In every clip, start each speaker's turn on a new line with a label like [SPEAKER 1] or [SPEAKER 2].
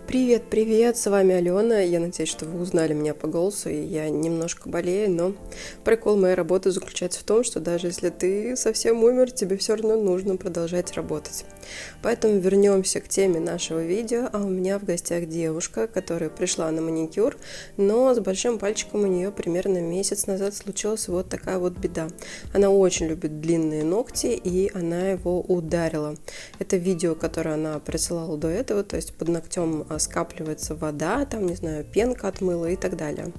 [SPEAKER 1] Привет, с вами Алена. Я надеюсь, что вы узнали меня по голосу, и я немножко болею, но прикол моей работы заключается в том, что даже если ты совсем умер, тебе все равно нужно продолжать работать. Поэтому вернемся к теме нашего видео, а у меня в гостях девушка, которая пришла на маникюр, но с большим пальчиком у нее примерно месяц назад случилась вот такая вот беда. Она очень любит длинные ногти, и она его ударила. Это видео, которое она присылала до этого, то есть под ногтем скапливается вода, там, не знаю, пенка от мыла и так далее.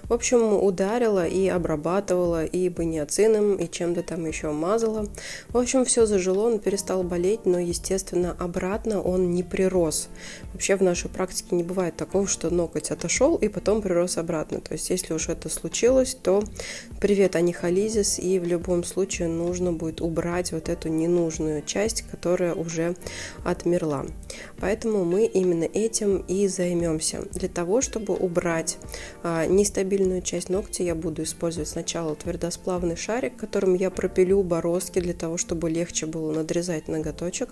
[SPEAKER 1] В общем, ударила и обрабатывала, и бонницином, и чем-то там еще мазала. В общем, все зажило, он перестал болеть, но, естественно, обратно он не прирос. Вообще в нашей практике не бывает такого, что ноготь отошел и потом прирос обратно. То есть, если уж это случилось, то привет, анихолизис, и в любом случае нужно будет убрать вот эту ненужную часть, которая уже отмерла. Поэтому мы именно этим и займемся. Для того, чтобы убрать нестабильную часть ногтя, я буду использовать сначала твердосплавный шарик, которым я пропилю бороздки для того, чтобы легче было надрезать ноготочек,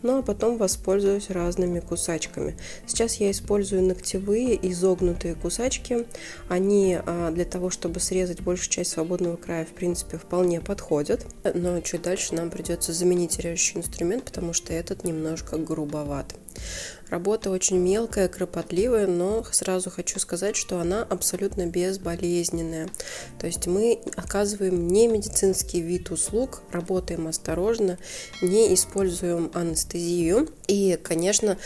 [SPEAKER 1] ну а потом воспользуюсь разными кусачками. Сейчас я использую ногтевые изогнутые кусачки. Они для того, чтобы срезать большую часть свободного края, в принципе, вполне подходят, но чуть дальше нам придется заменить режущий инструмент, потому что этот немножко грубоват. Работа очень мелкая, кропотливая, но сразу хочу сказать, что она абсолютно безболезненная. То есть мы оказываем не медицинский вид услуг, работаем осторожно, не используем анестезию. И, конечно,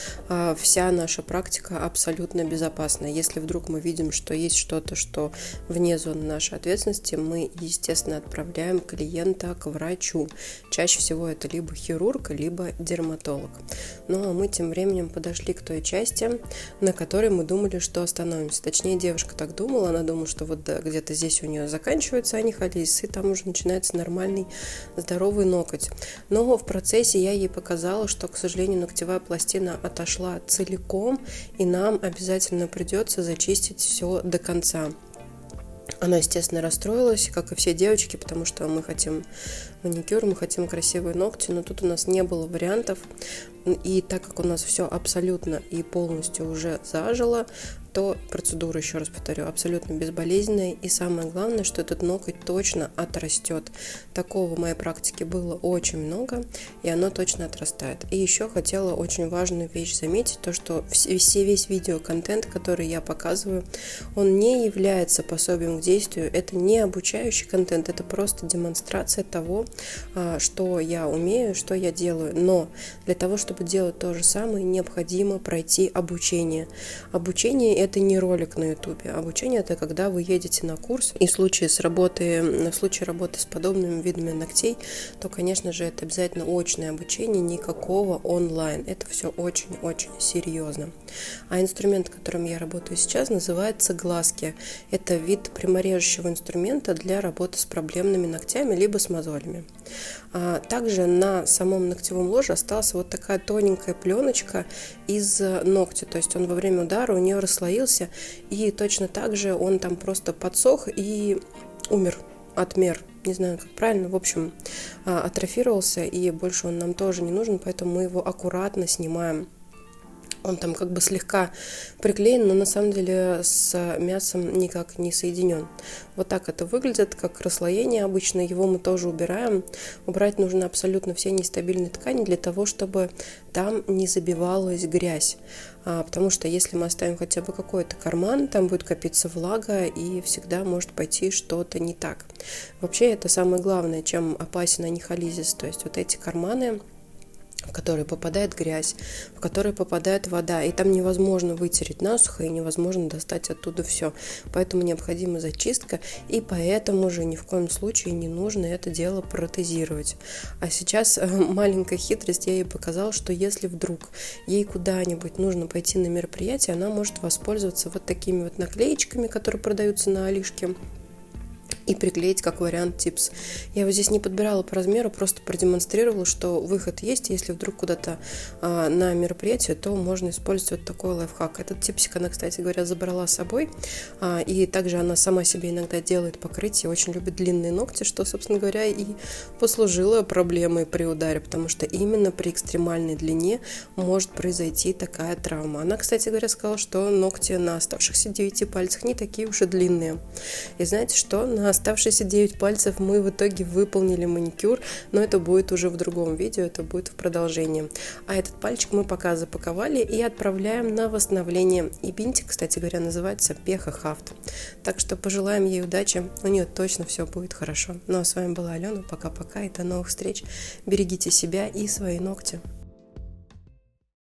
[SPEAKER 1] вся наша практика абсолютно безопасна. Если вдруг мы видим, что есть что-то, что вне зоны нашей ответственности, мы, естественно, отправляем клиента к врачу. Чаще всего это либо хирург, либо дерматолог. Ну а мы тем временем подошли к той части, на которой мы думали, что остановимся. Точнее, девушка так думала, она думала, что вот где-то здесь у нее заканчивается анихолизис, и там уже начинается нормальный здоровый ноготь. Но в процессе я ей показала, что, к сожалению, ногтевая пластина отошла целиком, и нам обязательно придется зачистить все до конца. Она, естественно, расстроилась, как и все девочки, потому что мы хотим маникюр, мы хотим красивые ногти, но тут у нас не было вариантов. И так как у нас все абсолютно и полностью уже зажило, то процедура, еще раз повторю, абсолютно безболезненная. И самое главное, что этот ноготь точно отрастет. Такого в моей практике было очень много, и оно точно отрастает. И еще хотела очень важную вещь заметить, то что весь видеоконтент, который я показываю, он не является пособием к действию, это не обучающий контент, это просто демонстрация того, что я умею, что я делаю. Но для того, чтобы делать то же самое, необходимо пройти обучение. Обучение – это не ролик на ютубе. Обучение – это когда вы едете на курс, и в случае работы с подобными видами ногтей, то, конечно же, это обязательно очное обучение, никакого онлайн. Это все очень-очень серьезно. А инструмент, которым я работаю сейчас, называется глазки. Это вид пряморежущего инструмента для работы с проблемными ногтями, либо с мозолями. Также на самом ногтевом ложе осталась вот такая тоненькая пленочка из ногтя, то есть он во время удара у нее расслоился, и точно так же он там просто подсох и умер, отмер, не знаю, как правильно, в общем, атрофировался, и больше он нам тоже не нужен, поэтому мы его аккуратно снимаем. Он там как бы слегка приклеен, но на самом деле с мясом никак не соединен. Вот так это выглядит, как расслоение обычно. Его мы тоже убираем. Убрать нужно абсолютно все нестабильные ткани для того, чтобы там не забивалась грязь. Потому что если мы оставим хотя бы какой-то карман, там будет копиться влага, и всегда может пойти что-то не так. Вообще это самое главное, чем опасен анихолизис. То есть вот эти карманы, в которые попадает грязь, в которые попадает вода, и там невозможно вытереть насухо, и невозможно достать оттуда все. Поэтому необходима зачистка, и поэтому же ни в коем случае не нужно это дело протезировать. А сейчас маленькая хитрость, я ей показала, что если вдруг ей куда-нибудь нужно пойти на мероприятие, она может воспользоваться вот такими вот наклеечками, которые продаются на Алишке. и приклеить как вариант типс. Я его здесь не подбирала по размеру, просто продемонстрировала, что выход есть. Если вдруг куда-то на мероприятие, то можно использовать вот такой лайфхак. Этот типсик она, кстати говоря, забрала с собой. И также она сама себе иногда делает покрытие, очень любит длинные ногти, что, собственно говоря, и послужило проблемой при ударе, потому что именно при экстремальной длине может произойти такая травма. Она, кстати говоря, сказала, что ногти на оставшихся 9 пальцах не такие уж и длинные. И знаете что? На оставшиеся 9 пальцев мы в итоге выполнили маникюр, но это будет уже в другом видео, это будет в продолжении. А этот пальчик мы пока запаковали и отправляем на восстановление. И бинтик, кстати говоря, называется Пеха Хафт. Так что пожелаем ей удачи, у нее точно все будет хорошо. Ну а с вами была Алена, пока-пока и до новых встреч. Берегите себя и свои ногти.